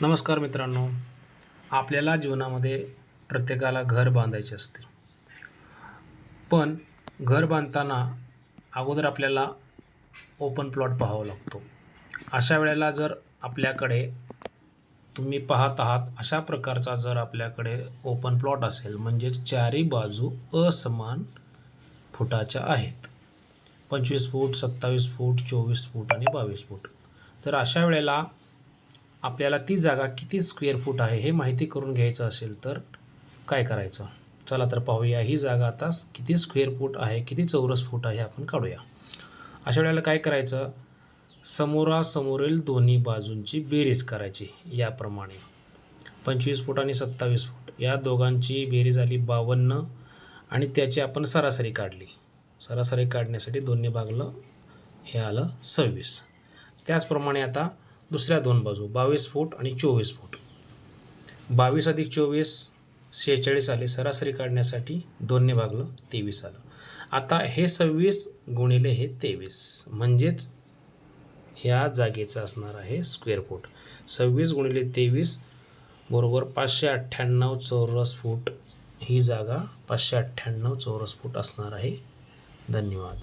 नमस्कार मित्रांनो, आपल्याला जीवनामध्ये प्रत्येकाला घर बांधायचे असते. पण घर बांधताना अगोदर आपल्याला ओपन प्लॉट पाहावा लागतो. अशा वेळेला जर आपल्याकडे तुम्ही पाहत आहात अशा प्रकारचा जर आपल्याकडे ओपन प्लॉट असेल, म्हणजेच चारी बाजू असमान फुटाच्या आहेत. 25 फूट, 27 फूट, 24 फूट आणि 22 फूट. तर अशा वेळेला आपल्याला ती जागा किती स्क्वेअर फूट आहे हे माहिती करून घ्यायचं असेल तर काय करायचं? चला तर पाहूया. ही जागा आता किती स्क्वेअर फूट आहे, किती चौरस फूट आहे आपण काढूया. अशा वेळेला काय करायचं? समोरासमोरील दोन्ही बाजूंची बेरीज करायची. याप्रमाणे 25 फूट आणि 27 फूट या दोघांची बेरीज आली 52 आणि त्याची आपण सरासरी काढली. सरासरी काढण्यासाठी दोन्ही भागलं हे आलं 26. त्याचप्रमाणे आता दुसऱ्या दोन बाजू 22 फूट आणि 24 फूट. 22 अधिक 24 46 आले. सरासरी काढण्यासाठी दोन्ही भागलं 23 आलं. आता हे 26 गुणिले हे 23 म्हणजेच या जागेचं असणार आहे स्क्वेअर फूट. 26 गुणिले 23 बरोबर 598 चौरस फूट. ही जागा 598 चौरस फूट असणार आहे. धन्यवाद.